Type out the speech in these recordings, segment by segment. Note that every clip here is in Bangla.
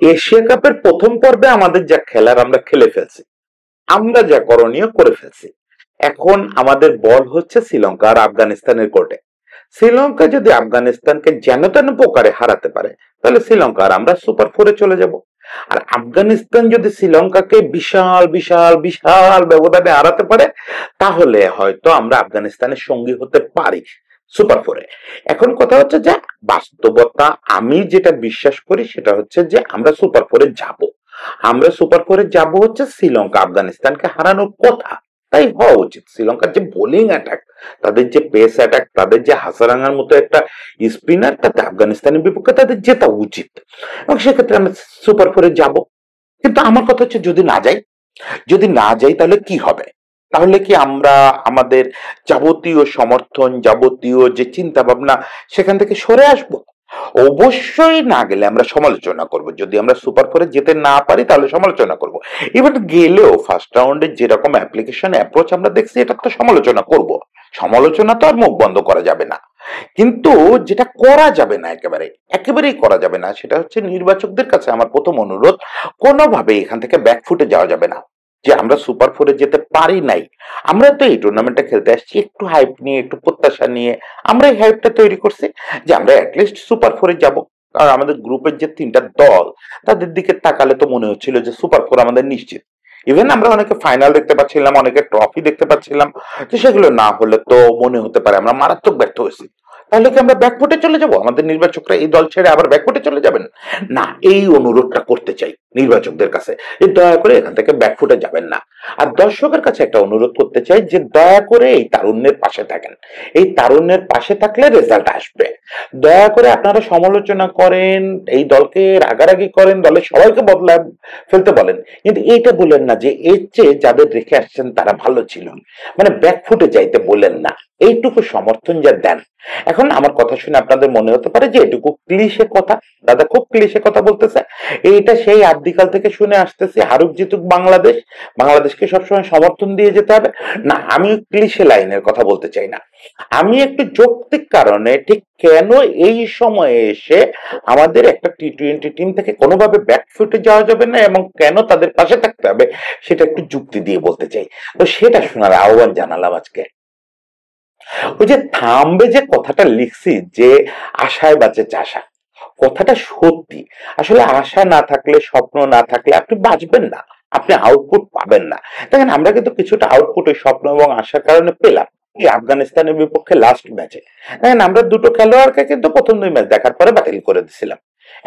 এশিয়া কাপের প্রথম পর্বে আমাদের যা খেলার আমরা খেলে ফেলছি, আমরা যা করণীয় করে ফেলছি। এখন আমাদের বল হচ্ছে শ্রীলঙ্কা আর আফগানিস্তানের কোর্টে। শ্রীলঙ্কা যদি আফগানিস্তানকে যেন তেন প্রকারে হারাতে পারে, তাহলে শ্রীলঙ্কা আর আমরা সুপার ফোরে চলে যাব। আর আফগানিস্তান যদি শ্রীলঙ্কাকে বিশাল বিশাল বিশাল ব্যবধানে হারাতে পারে, তাহলে হয়তো আমরা আফগানিস্তানের সঙ্গী হতে পারি সুপার ফোরে। এখন কথা হচ্ছে যে বাস্তবতা, আমি যেটা বিশ্বাস করি সেটা হচ্ছে যে আমরা সুপার ফোরে যাব। আমরা সুপার ফোরে যাব হচ্ছে শ্রীলঙ্কা আফগানিস্তানকে হারানোর কথা, তাই হওয়া উচিত। শ্রীলঙ্কার যে বোলিং অ্যাটাক, তাদের যে পেস অ্যাটাক, তাদের যে হাসারাঙ্গার মতো একটা স্পিনার, তাতে আফগানিস্তানের বিপক্ষে তাদের জেতা উচিত এবং সেক্ষেত্রে আমরা সুপার ফোরে যাব। কিন্তু আমার কথা হচ্ছে যদি না যাই, যদি না যাই তাহলে কি হবে? তাহলে কি আমরা আমাদের যাবতীয় সমর্থন, যাবতীয় যে চিন্তা ভাবনা সেখান থেকে সরে আসব? অবশ্যই না গেলে আমরা সমালোচনা করব। যদি আমরা সুপার ফোরে যেতে না পারি তাহলে সমালোচনা করব। ইভেন গেলেও ফার্স্ট রাউন্ডে যেরকম অ্যাপ্লিকেশন অ্যাপ্রোচ আমরা দেখছি, এটা তো সমালোচনা করব। সমালোচনা তো আর মুখ বন্ধ করা যাবে না। কিন্তু যেটা করা যাবে না, একেবারেই করা যাবে না, সেটা হচ্ছে নির্বাচকদের কাছে আমার প্রথম অনুরোধ, কোনোভাবে এখান থেকে ব্যাকফুটে যাওয়া যাবে না। যে আমরা সুপার ফোরে যেতে পারি নাই, আমরা তো এই টুর্নামেন্টটা খেলতে আসছি একটু হাইপ নিয়ে, একটু প্রত্যাশা নিয়ে। আমরা এই হাইপটা তৈরি করছি যে আমরা অ্যাটলিস্ট সুপার ফোরে যাব। কারণ আমাদের গ্রুপের যে তিনটা দল, তাদের দিকে তাকালে তো মনে হচ্ছিল যে সুপার ফোর আমাদের নিশ্চিত। ইভেন আমরা অনেকে ফাইনাল দেখতে পাচ্ছিলাম, অনেকে ট্রফি দেখতে পাচ্ছিলাম। তো সেগুলো না হলে তো মনে হতে পারে আমরা মারাত্মক ব্যর্থ হয়েছি। তাহলে কি আমরা ব্যাকফুটে চলে যাব? আমাদের নির্বাচকরা এই দল ছেড়ে আবার ব্যাকফুটে চলে যাবেন? না, এই অনুরোধটা করতে চাই নির্বাচকদের কাছে যে দয়া করে এখান থেকে ব্যাকফুটে যাবেন না। আর দর্শকের কাছে একটা অনুরোধ করতে চাই যে দয়া করে এই তারুণ্যের পাশে থাকেন। এই তারুণ্যের পাশে থাকলে রেজাল্ট আসবে। দয়া করে আপনারা সমালোচনা করেন, এই দলকে রাগারাগি করেন, দলের সবাইকে বদলায় ফেলতে বলেন, কিন্তু এইটা বলেন না যে এর চেয়ে যাদের রেখে আসছেন তারা ভালো ছিল। মানে ব্যাকফুটে যাইতে বলেন না, এইটুকু সমর্থন যা দেন। এখন আমার কথা শুনে আপনাদের মনে হতে পারে যে এটুকু ক্লিশে কথা, দাদা খুব ক্লিশে কথা বলতেছে। এইটা সেই আদিকাল থেকে শুনে আসতেছি, হারুক জিতুক বাংলাদেশ, বাংলাদেশকে সবসময় সমর্থন দিয়ে যেতে হবে। না, আমি ক্লিশে লাইনের কথা বলতে চাই না। আমি একটু যৌক্তিক কারণে ঠিক কেন এই সময়ে এসে আমাদের একটা টি-20 টিম থেকে কোনোভাবে ব্যাকফুটে যাওয়া যাবে না এবং কেন তাদের পাশে থাকতে হবে, সেটা একটু যুক্তি দিয়ে বলতে চাই। তো সেটা শোনার আহ্বান জানালাম আজকে। ওই যে থামবে যে কথাটা লিখছি যে আশায় বাঁচে চাষা, কথাটা সত্যি। আসলে আশা না থাকলে, স্বপ্ন না থাকলে আপনি বাঁচবেন না, আপনি আউটপুট পাবেন না। দেখেন আমরা কিন্তু কিছুটা আউটপুট ওই স্বপ্ন এবং আশার কারণে পেলাম এই আফগানিস্তানের বিপক্ষে লাস্ট ম্যাচে। দেখেন আমরা দুটো খেলোয়াড়কে কিন্তু প্রথম 2 ম্যাচ দেখার পরে বাতিল করে দিছিলাম।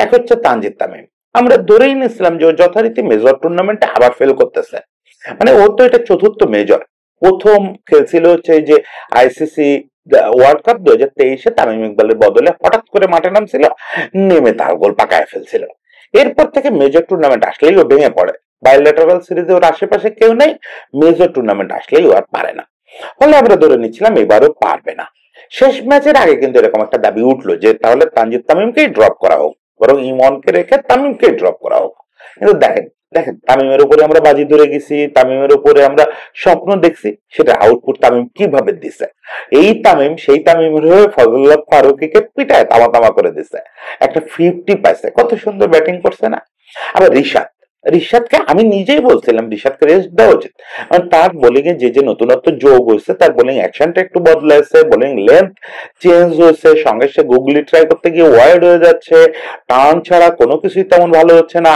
এক হচ্ছে তানজিদ তামিম, আমরা ধরেই নিয়েছিলাম যে ও যথারীতি মেজর টুর্নামেন্টে আবার ফেল করতেছে। মানে ওর তো এটা চতুর্থ মেজর। প্রথম খেলছিল হচ্ছে এই যে আইসিসি ওয়ার্ল্ড কাপ 2023-এ তামিম ইকবালের বদলে হঠাৎ করে মাঠে নামছিল, নেমে তার গোল পাকায় ফেলছিল। এরপর থেকে মেজর টুর্নামেন্ট আসলেই ও ভেঙে পড়ে। বাইলেটারাল সিরিজে ওর আশেপাশে কেউ নেই, মেজর টুর্নামেন্ট আসলেই ও আর পারে না। ফলে আমরা ধরে নিচ্ছিলাম এবারও পারবে না। শেষ ম্যাচের আগে কিন্তু এরকম একটা দাবি উঠলো যে তাহলে তানজিদ তামিমকেই ড্রপ করা হোক, বরং ইমনকে রেখে তামিমকে ড্রপ করা হোক। কিন্তু দেখেন দেখেন তামিমের উপরে আমরা বাজি ধরে গেছি, তামিমের উপরে আমরা স্বপ্ন দেখছি, সেটা আউটপুট তামিম কিভাবে দিছে। এই তামিম সেই তামিমের হয়ে ফজলুল্লাহ ফারুকীকে পিটায় তামা তামা করে দিছে, একটা 50 পাইছে, কত সুন্দর ব্যাটিং করছে না। আবার রিশাদকে আমি নিজেই বলছিলাম রিশাদকে রেস্ট দেওয়া উচিত। তার বোলিং এ যে নতুনত্ব যোগ হয়েছে, তার বোলিং অ্যাকশনটা একটু বদলাইছে, বোলিং লেন্থ চেঞ্জ হয়েছে, সঙ্গে সে গুগলি ট্রাই করতে গিয়ে ওয়াইড হয়ে যাচ্ছে, টার্ন ছাড়া কোনো কিছুই তেমন ভালো হচ্ছে না।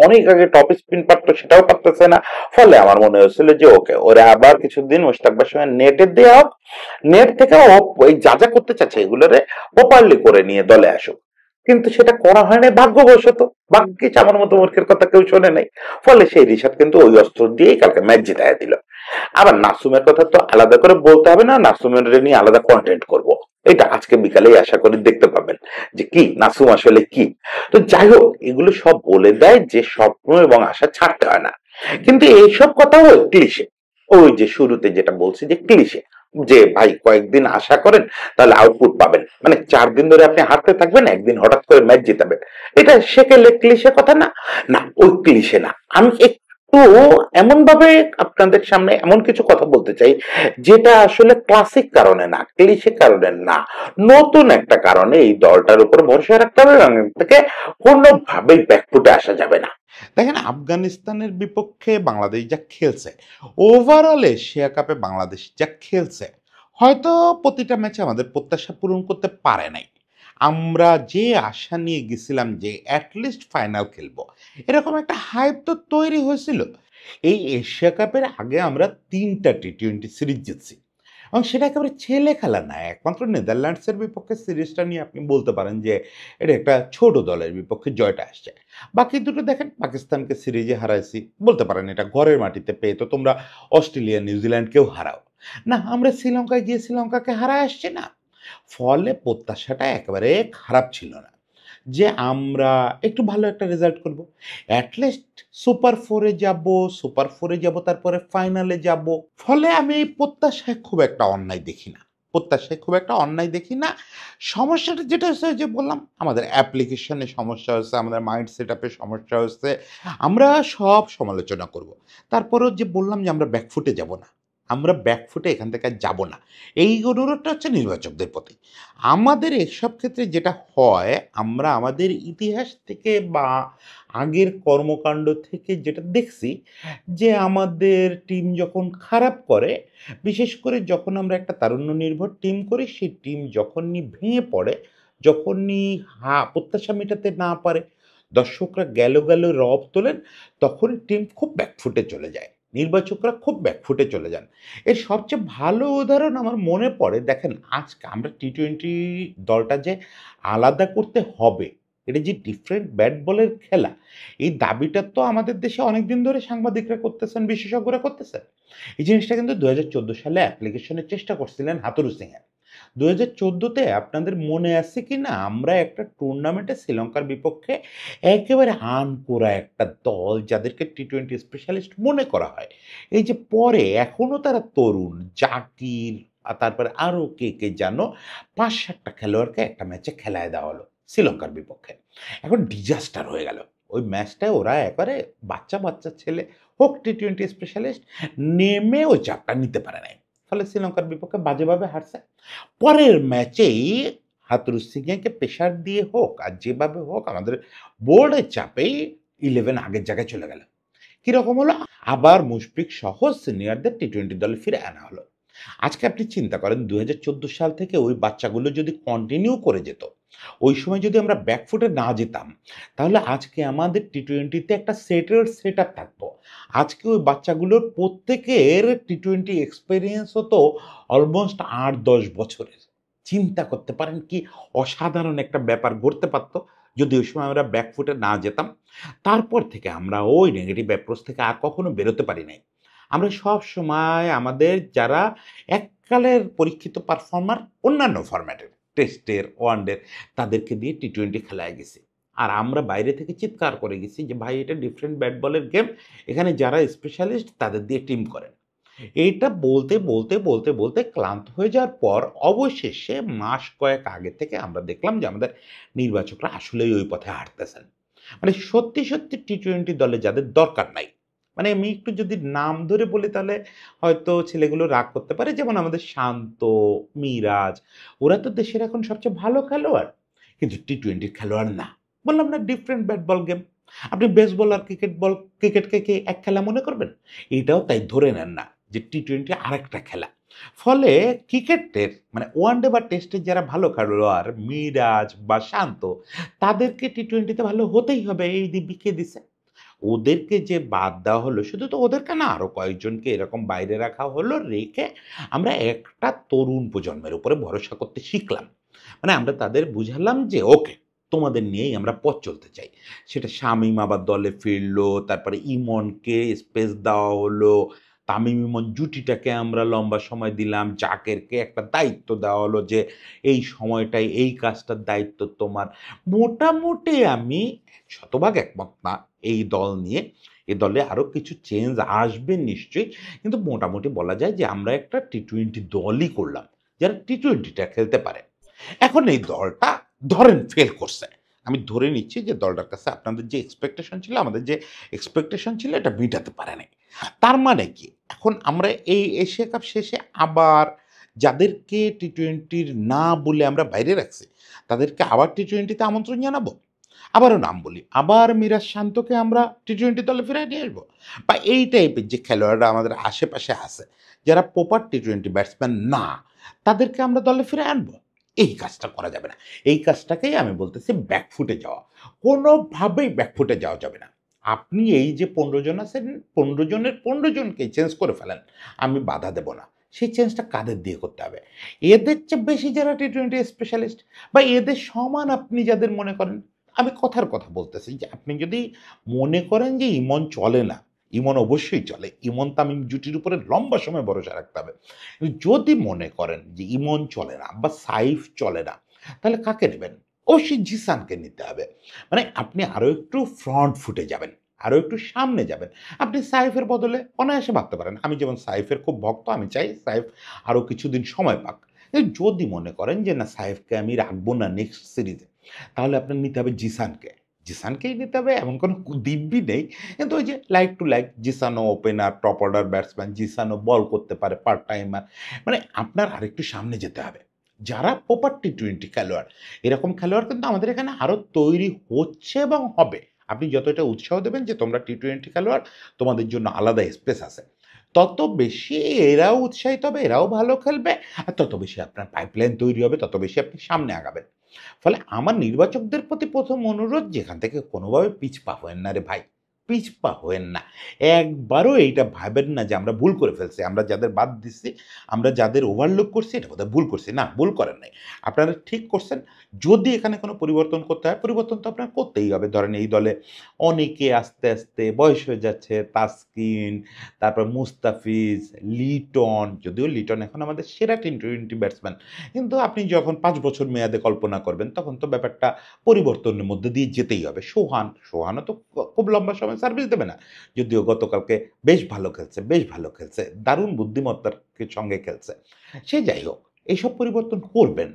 অনেক আগে টপ স্পিন পারতো, সেটাও পারতেছে না। ফলে আমার মনে হয়েছিল যে ওকে ওরা আবার কিছুদিন মুশতাকবার সময় নেটে দেওয়া হোক, নেট থেকে ওই যা যা করতে চাচ্ছে এগুলোরে প্রপারলি করে নিয়ে দলে আসুক। কিন্তু সেটা করা হয় না ভাগ্যবশত। ভাগ্যিস আমার মতো মূর্খের কথা কেউ শোনে নাই। ফলে সেই রিশাদ কিন্তু ওই অস্ত্র দিয়েই কালকে ম্যাচ জিতাইয়া দিল। আবার নাসুমের কথা তো আলাদা করে বলতে হবে না, নাসুমের নিয়ে আলাদা কন্টেন্ট করব। এটা আজকে বিকালেই আশা করি দেখতে পাবেন যে কি নাসুম আসলে কি। তো যাই হোক, এগুলো সব বলে দেয় যে স্বপ্ন এবং আশা ছাড়তে হয় না। কিন্তু এইসব কথাও ক্লিশে। ওই যে শুরুতে যেটা বলছি যে ক্লিশে, যে ভাই কয়েকদিন আশা করেন তাহলে আউটপুট পাবেন, মানে 4 দিন ধরে আপনি হারতে থাকবেন, একদিন হঠাৎ করে ম্যাচ জিতাবেন, এটা সেকেলে ক্লিশে কথা না। না, ওই ক্লিশে না। আমি তো এমন ভাবে আপনাদের সামনে এমন কিছু কথা বলতে চাই যেটা আসলে ক্লাসিক কারণে না, ক্লিশে কারণে না, নতুন একটা কারণে এই দলটার উপর ভরসা রাখতে হবে এবং এর থেকে কোনোভাবেই ব্যাকফুটে আসা যাবে না। দেখেন, আফগানিস্তানের বিপক্ষে বাংলাদেশ যা খেলছে, ওভারঅল এশিয়া কাপে বাংলাদেশ যা খেলছে, হয়তো প্রতিটা ম্যাচে আমাদের প্রত্যাশা পূরণ করতে পারে নাই। আমরা যে আশা নিয়ে গেছিলাম যে অ্যাটলিস্ট ফাইনাল খেলবো, এরকম একটা হাইপ তো তৈরি হয়েছিল। এই এশিয়া কাপের আগে আমরা 3টা টি-20 সিরিজ জিতছি এবং সেটা একেবারে ছেলে খেলা না। একমাত্র নেদারল্যান্ডসের বিপক্ষে সিরিজটা নিয়ে আপনি বলতে পারেন যে এটা একটা ছোট দলের বিপক্ষে জয়টা আসছে। বাকি দুটো দেখেন, পাকিস্তানকে সিরিজে হারাইছি, বলতে পারেন এটা ঘরের মাটিতে পেয়ে তো তোমরা অস্ট্রেলিয়া নিউজিল্যান্ডকেও হারাও। না, আমরা শ্রীলঙ্কায় গিয়ে শ্রীলঙ্কাকে হারায় আসছি না। ফলে প্রত্যাশাটা একেবারে খারাপ ছিল না যে আমরা একটু ভালো একটা রেজাল্ট করব, অ্যাটলিস্ট সুপার ফোরে যাব, তারপরে ফাইনালে যাব। ফলে আমি এই প্রত্যাশায় খুব একটা অন্যায় দেখি না, সমস্যাটা যেটা হচ্ছে, যে বললাম আমাদের অ্যাপ্লিকেশনে সমস্যা হচ্ছে, আমাদের মাইন্ড সেট আপে সমস্যা হচ্ছে। আমরা সব সমালোচনা করব, তারপরেও যে বললাম যে আমরা ব্যাকফুটে যাব না, আমরা ব্যাকফুটে এখান থেকে আর যাব না, এই অনুরোধটা হচ্ছে নির্বাচকদের প্রতি। আমাদের এসব ক্ষেত্রে যেটা হয়, আমরা আমাদের ইতিহাস থেকে বা আগের কর্মকাণ্ড থেকে যেটা দেখছি, যে আমাদের টিম যখন খারাপ করে, বিশেষ করে যখন আমরা একটা তারুণ্য নির্ভর টিম করি, সেই টিম যখনই ভেঙে পড়ে, যখনই প্রত্যাশা মেটাতে না পারে, দর্শকরা গেল গেল রব তোলেন, তখনই টিম খুব ব্যাকফুটে চলে যায়, নির্বাচকরা খুব ব্যাকফুটে চলে যান। এর সবচেয়ে ভালো উদাহরণ আমার মনে পড়ে, দেখেন আজকে আমরা টি-20 দলটা যে আলাদা করতে হবে, এটা যে ডিফারেন্ট ব্যাট বলের খেলা, এই দাবিটা তো আমাদের দেশে অনেকদিন ধরে সাংবাদিকরা করতেছেন, বিশেষজ্ঞরা করতেছেন। এই জিনিসটা কিন্তু 2014 সালে অ্যাপ্লিকেশনের চেষ্টা করছিলেন হাথুরু সিংহে। 2014-তে আপনাদের মনে আছে কি না, আমরা একটা টুর্নামেন্টে শ্রীলঙ্কার বিপক্ষে একেবারে আনকোরা একটা দল, যাদেরকে টি-20 স্পেশালিস্ট মনে করা হয়, এই যে পরে এখনো তারা তরুণ, জাকির তারপরে আরো কে কে জানো, 5-7টা খেলোয়াড়কে একটা ম্যাচে খেলায় দেওয়া হলো শ্রীলঙ্কার বিপক্ষে। এখন ডিজাস্টার হয়ে গেল ওই ম্যাচটায়। ওরা একবারে বাচ্চা বাচ্চা ছেলে, হোক টি-20 স্পেশালিস্ট, নেমে ওই চাপটা নিতে পারে নাই। ফলে শ্রীলঙ্কার বিপক্ষে বাজেভাবে হারছে। পরের ম্যাচেই হাথুরু সিংহেকে প্রেশার দিয়ে হোক আর যেভাবে হোক, আমাদের বোর্ডের চাপেই 11 আগের জায়গায় চলে গেল। কিরকম হলো, আবার মুশফিক সহ সিনিয়রদের টি-20 দলে ফিরে আনা হলো। আজকে আপনি চিন্তা করেন, 2014 সাল থেকে ওই বাচ্চাগুলো যদি কন্টিনিউ করে যেত, ওই সময় যদি আমরা ব্যাকফুটে না যেতাম, তাহলে আজকে আমাদের টি-20তে একটা সেট আপ থাকতো। আজকে ওই বাচ্চাগুলোর প্রত্যেকের টি-20 এক্সপিরিয়েন্স হতো অলমোস্ট 8-10 বছরের। চিন্তা করতে পারেন কি অসাধারণ একটা ব্যাপার ঘটতে পারতো যদি ওই সময় আমরা ব্যাকফুটে না যেতাম। তারপর থেকে আমরা ওই নেগেটিভ অ্যাপ্রোচ থেকে আর কখনো বেরোতে পারি নাই। আমরা সব সময় আমাদের যারা এককালের পরীক্ষিত পারফর্মার, অন্যান্য ফরম্যাটের, টেস্টের, ওয়ানডের, তাদেরকে দিয়ে টি-20 খেলায় গেছি। আর আমরা বাইরে থেকে চিৎকার করে গেছি যে ভাই, এটা ডিফারেন্ট ব্যাট বলের গেম, এখানে যারা স্পেশালিস্ট তাদের দিয়ে টিম করেন। এইটা বলতে বলতে বলতে বলতে ক্লান্ত হয়ে যাওয়ার পর অবশেষে মাস কয়েক আগে থেকে আমরা দেখলাম যে আমাদের নির্বাচকরা আসলেই ওই পথে হাঁটতেছেন। মানে সত্যি সত্যি টি-20 দলে যাদের দরকার নাই, মানে আমি একটু যদি নাম ধরে বলি তাহলে হয়তো ছেলেগুলো রাগ করতে পারে, যেমন আমাদের শান্ত, মিরাজ, ওরা তো দেশের এখন সবচেয়ে ভালো খেলোয়াড়, কিন্তু টি-20 খেলোয়াড় না। বললাম না, ডিফারেন্ট ব্যাট বল গেম। আপনি বেসবল আর ক্রিকেটকে কি এক খেলা মনে করবেন? এটাও তাই ধরে নেন না যে টি-20 আরেকটা খেলা। ফলে ক্রিকেটের মানে ওয়ানডে বা টেস্টের যারা ভালো খেলোয়াড়, মিরাজ বা শান্ত, তাদেরকে টি-20তে ভালো হতেই হবে, এই দিব্যি দিছে। ওদেরকে যে বাদ দেওয়া হলো, শুধু তো ওদেরকে না, আরো কয়েকজনকে এরকম বাইরে রাখা হলো, রেখে আমরা একটা তরুণ প্রজন্মের উপরে ভরসা করতে শিখলাম। মানে আমরা তাদের বুঝালাম যে ওকে, তোমাদের নিয়েই আমরা পথ চলতে চাই। সেটা শামীম আবার দলে ফিরলো, তারপরে ইমনকে স্পেস দেওয়া হলো, তামিম ইমন জুটিটাকে আমরা লম্বা সময় দিলাম, জাকেরকে একটা দায়িত্ব দেওয়া হলো যে এই সময়টায় এই কাজটার দায়িত্ব তোমার। মোটামুটি আমি শতভাগ একমত না এই দল নিয়ে। এ দলে আরো কিছু চেঞ্জ আসবে নিশ্চয়ই, কিন্তু মোটামুটি বলা যায় যে আমরা একটা টি-20 দলই করলাম যারা টি-20টা খেলতে পারে। এখন এই দলটা ধরেন ফেল করছে, আমি ধরে নিচ্ছি যে দলটার কাছে আপনাদের যে এক্সপেকটেশন ছিল, আমাদের যে এক্সপেকটেশন ছিল এটা মিটাতে পারে নাই। তার মানে কি? এখন আমরা এই এশিয়া কাপ শেষে আবার যাদেরকে টি-টোয়েন্টির না বলে আমরা বাইরে রাখছি, তাদেরকে আবার টি-টোয়েন্টিতে আমন্ত্রণ জানাবো? আবারও নাম বলি, আবার মিরাজ শান্তকে আমরা টি-টোয়েন্টি দলে ফিরায় নিয়ে আসবো? বা এই টাইপের যে খেলোয়াড়রা আমাদের আশেপাশে আছে, যারা প্রপার টি-টোয়েন্টি ব্যাটসম্যান না, তাদেরকে আমরা দলে ফিরে আনবো? এই কাজটা করা যাবে না। এই কাজটাকেই আমি বলতেছি ব্যাকফুটে যাওয়া। কোনোভাবেই ব্যাকফুটে যাওয়া যাবে না। আপনি এই যে ১৫ জন আছেন, ১৫ জনের ১৫ জনকেই চেঞ্জ করে ফেলেন। আমি বাধা দেব না। সেই চেঞ্জটা কাদের দিয়ে করতে হবে? এদের চেয়ে বেশি যারা টি-টোয়েন্টি স্পেশালিস্ট বা এদের সমান আপনি যাদের মনে করেন, আমি কথার কথা বলতেছি যে আপনি যদি মনে করেন যে ইমন চলে না, ইমন অবশ্যই চলে। ইমন তামিম জুটির উপরে লম্বা সময় ভরসা রাখতে হবে। যদি মনে করেন যে ইমন চলে না বা সাইফ চলে না, তাহলে কাকে নেবেন? অবশ্যই জিসানকে নিতে হবে। মানে আপনি আরো একটু ফ্রন্ট ফুটে যাবেন, আরো একটু সামনে যাবেন। আপনি সাইফের বদলে অনায়াসে ভাবতে পারেন। আমি যেমন সাইফের খুব ভক্ত, আমি চাই সাইফ আরো কিছুদিন সময় পাক। যদি মনে করেন যে না সাইফকে আমি রাখবো না নেক্সট সিরিজে, তাহলে আপনার নিতে হবে জিসানকে। জিসানকেই নিতে হবে, এমন কোনো দিব্যি নেই। কিন্তু ওই যে লাইক টু লাইক জিসানও ওপেনার, টপ অর্ডার ব্যাটসম্যান, জিসানও বল করতে পারে, পার্ট টাইমার। মানে আপনার আরেকটু সামনে যেতে হবে। যারা প্রপার টি-টোয়েন্টি খেলোয়াড়, এরকম খেলোয়াড় কিন্তু আমাদের এখানে আরো তৈরি হচ্ছে এবং হবে। আপনি যত এটা উৎসাহ দেবেন যে তোমরা টি-টোয়েন্টি খেলোয়াড়, তোমাদের জন্য আলাদা স্পেস আছে, তত বেশি এরাও উৎসাহিত হবে, এরাও ভালো খেলবে, আর তত বেশি আপনার পাইপলাইন তৈরি হবে, তত বেশি আপনি সামনে আগাবেন। ফলে আমার নির্বাচকদের প্রতি ১ম অনুরোধ, যেখান থেকে কোনোভাবে পিছপা হয়েন না রে ভাই। পিছপা হয়েন না। একবারও এইটা ভাবেন না যে আমরা ভুল করে ফেলছি। আমরা যাদের বাদ দিচ্ছি, আমরা যাদের ওভারলুক করছি, এটা বোধহয় ভুল করছি। না, ভুল করেন নাই। আপনারা ঠিক করছেন। যদি এখানে কোনো পরিবর্তন করতে হয়, পরিবর্তন তো আপনার করতেই হবে। ধরেন এই দলে অনেকে আস্তে, আস্তে বয়স হয়ে যাচ্ছে। তাসকিন, তারপর মুস্তাফিজ, লিটন, যদিও লিটন এখন আমাদের সেরা টি-টোয়েন্টি ব্যাটসম্যান। কিন্তু আপনি যখন ৫ বছর মেয়াদে কল্পনা করবেন, তখন তো ব্যাপারটা পরিবর্তনের মধ্যে দিয়ে যেতেই হবে। সোহানও তো খুব লম্বা সময় সার্ভিস দেবে না। যদিও গতকালকে বেশ ভালো খেলছে, বেশ ভালো খেলছে। দারুণ বুদ্ধিমত্তার সঙ্গে খেলছে। সে যাই হোক, এইসব পরিবর্তন করবেন।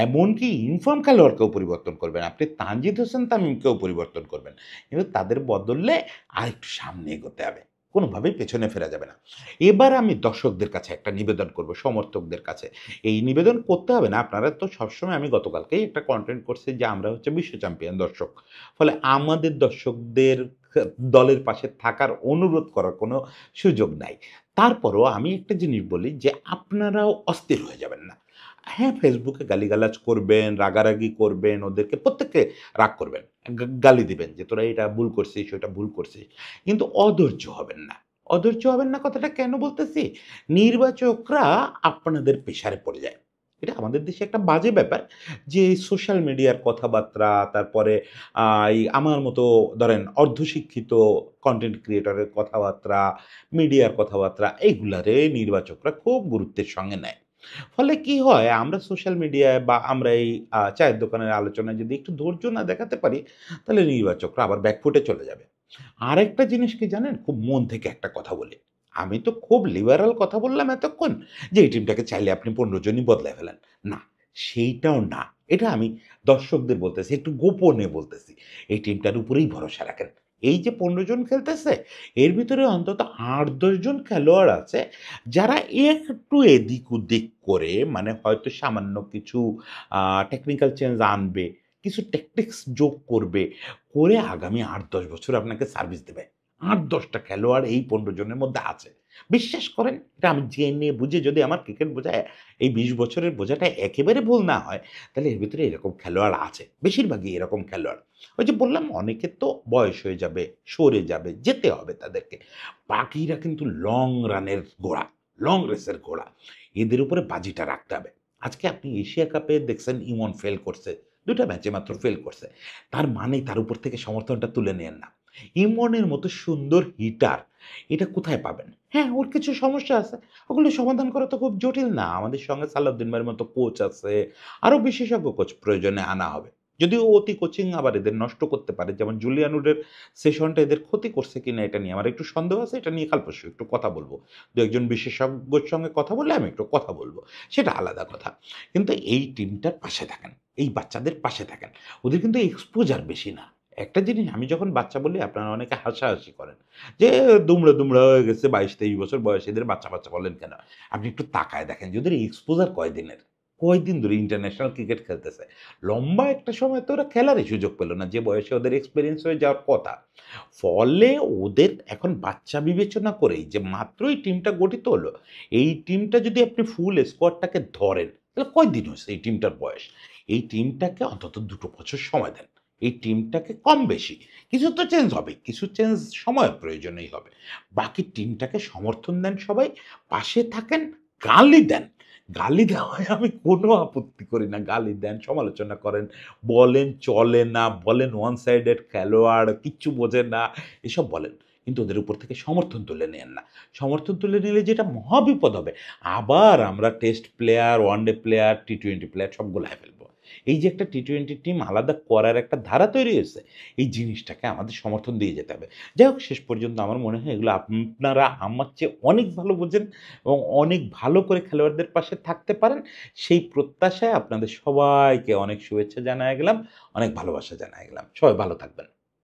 এমনকি ইনফর্ম খেলোয়াড়কেও পরিবর্তন করবেন। আপনি তানজিদ হোসেন তামিমকেও পরিবর্তন করবেন। কিন্তু তাদের বদলে আরেকটু সামনে এগোতে হবে। কোনোভাবেই পেছনে ফেরা যাবে না। এবার আমি দর্শকদের কাছে একটা নিবেদন করব, সমর্থকদের কাছে। এই নিবেদন করতে হবে না, আপনারা তো সবসময়, আমি গতকালকেই একটা কনটেন্ট করছি যে আমরা হচ্ছে বিশ্ব চ্যাম্পিয়ন দর্শক। ফলে আমাদের দর্শকদের দলের পাশে থাকার অনুরোধ করার কোনো সুযোগ নাই। তারপরও আমি একটা জিনিস বলি যে আপনারাও অস্থির হয়ে যাবেন না। হ্যাঁ, ফেসবুকে গালিগালাজ করবেন, রাগারাগি করবেন, ওদেরকে প্রত্যেককে রাগ করবেন। গালি দিবেন যে তোরা এটা ভুল করছিস, ওটা ভুল করছিস। কিন্তু অধৈর্য হবেন না। অধৈর্য হবেন না কথাটা কেন বলতেছি? নির্বাচকরা আপনাদের প্রেশারে পড়ে যায়। এটা আমাদের দেশে একটা বাজে ব্যাপার যে সোশ্যাল মিডিয়ার কথাবার্তা, তারপরে এই আমার মতো ধরেন অর্ধশিক্ষিত কনটেন্ট ক্রিয়েটরের কথাবার্তা, মিডিয়ার কথাবার্তা, এইগুলারে নির্বাচকরা খুব গুরুত্বের সঙ্গে নেয়। ফলে কি হয়, আমরা সোশ্যাল মিডিয়ায় বা আমরা এই চায়ের দোকানের আলোচনায় যদি একটু ধৈর্য না দেখাতে পারি, তাহলে নির্বাচকরা আবার ব্যাকফুটে চলে যাবে। আরেকটা জিনিস কি জানেন? খুব মন থেকে একটা কথা বলি। আমি তো খুব লিবারাল কথা বললাম এতক্ষণ যে এই টিমটাকে চাইলে আপনি ১৫ জনই বদলায় ফেলেন। না, সেইটাও না। এটা আমি দর্শকদের বলতেছি, একটু গোপনে বলতেছি। এই টিমটার উপরেই ভরসা রাখেন। এই যে ১৫ জন খেলতেছে, এর ভিতরে অন্তত ৮-১০ জন খেলোয়াড় আছে যারা একটু এদিক-ওদিক করে, মানে হয়তো সামান্য কিছু টেকনিক্যাল চেঞ্জ আনবে, কিছু ট্যাকটিক্স যোগ করবে, করে আগামী ৮-১০ বছর আপনাকে সার্ভিস দেবে। ৮-১০ টা খেলোয়াড় এই ১৫ জনের মধ্যে আছে। বিশ্বাস করেন, এটা আমি জেনে বুঝে, যদি আমার ক্রিকেট বোঝা এই ২০ বছরের বোঝাটা একেবারে ভুল না হয়, তাহলে এর ভিতরে এরকম খেলোয়াড় আছে। বেশিরভাগই এরকম খেলোয়াড়। ওই যে বললাম, অনেকের তো বয়স হয়ে যাবে, সরে যাবে, যেতে হবে তাদেরকে। বাকিরা কিন্তু লং রানের ঘোড়া, লং রেসের ঘোড়া। এদের উপরে বাজিটা রাখতে হবে। আজকে আপনি এশিয়া কাপে দেখছেন ইমন ফেল করছে। ২ টা ম্যাচে মাত্র ফেল করছে। তার মানে তার উপর থেকে সমর্থনটা তুলে নিয়েন না। ইমনের মতো সুন্দর হিটার, এটা কোথায় পাবেন? হ্যাঁ, ওর কিছু সমস্যা আছে। ওগুলো সমাধান করা তো খুব জটিল না। আমাদের সঙ্গে সালাউদ্দিন ভাইয়ের মতো কোচ আছে। আরো বিশেষজ্ঞ কোচ প্রয়োজনে আনা হবে। যদিও অতি কোচিং আবার এদের নষ্ট করতে পারে। যেমন জুলিয়ান উডের সেশনটা এদের ক্ষতি করছে কিনা এটা নিয়ে আমার একটু সন্দেহ আছে। এটা নিয়ে কাল পরশু একটু কথা বলব। ২-১ জন বিশেষজ্ঞর সঙ্গে কথা বললে আমি একটু কথা বলব। সেটা আলাদা কথা। কিন্তু এই টিমটার পাশে থাকেন। এই বাচ্চাদের পাশে থাকেন। ওদের কিন্তু এক্সপোজার বেশি না। একটা জিনিস আমি যখন বাচ্চা বলি আপনারা অনেকে হাসাহাসি করেন। যে দুমড়ে, দুমড়ে হয়ে গেছে ২২-২৩ বছর বয়স এদের বাচ্চা, বাচ্চা বলেন কেন? আপনি একটু তাকায় দেখেন যে ওদের এক্সপোজার কয়দিনের? কয়দিন ধরে ইন্টারন্যাশনাল ক্রিকেট খেলতেছে? লম্বা একটা সময় তো ওরা খেলারই সুযোগ পেল না যে বয়সে ওদের এক্সপেরিয়েন্স হয়ে যাওয়ার কথা। ফলে ওদের এখন বাচ্চা বিবেচনা করেই যে মাত্রই টিমটা গঠিত হলো, এই টিমটা যদি আপনি ফুল স্কোয়াডটাকে ধরেন, তাহলে কয়দিন হইছে এই টিমটার বয়স? এই টিমটাকে অন্তত ২ বছর সময় দেন। এই টিমটাকে কম বেশি কিছু তো চেঞ্জ হবে। কিছু চেঞ্জ সময়ের প্রয়োজনেই হবে। বাকি টিমটাকে সমর্থন দেন সবাই, পাশে থাকেন, গালি দেন। গালি দেওয়ায় আমি কোনো আপত্তি করি না। গালি দেন, সমালোচনা করেন, বলেন চলে না, বলেন ওয়ান সাইডেড খেলোয়াড়, কিচ্ছু বোঝে না, এসব বলেন। কিন্তু ওদের উপর থেকে সমর্থন তুলে নিয়েন না। সমর্থন তুলে নিলে যেটা মহাবিপদ হবে, আবার আমরা test player, one day player, T twenty player সব গোলায় ফেলবো। এই যে একটা টি-টোয়েন্টি টিম আলাদা করার একটা ধারা তৈরি হয়েছে, এই জিনিসটাকে আমাদের সমর্থন দিয়ে যেতে হবে। যাই হোক শেষ পর্যন্ত আমার মনে হয় এগুলো আপনারা আমার চেয়ে অনেক ভালো বোঝেন এবং অনেক ভালো করে খেলোয়াড়দের পাশে থাকতে পারেন। সেই প্রত্যাশায় আপনাদের সবাইকে অনেক শুভেচ্ছা জানায়া গেলাম, অনেক ভালোবাসা জানায়া গেলাম। সবাই ভালো থাকবেন।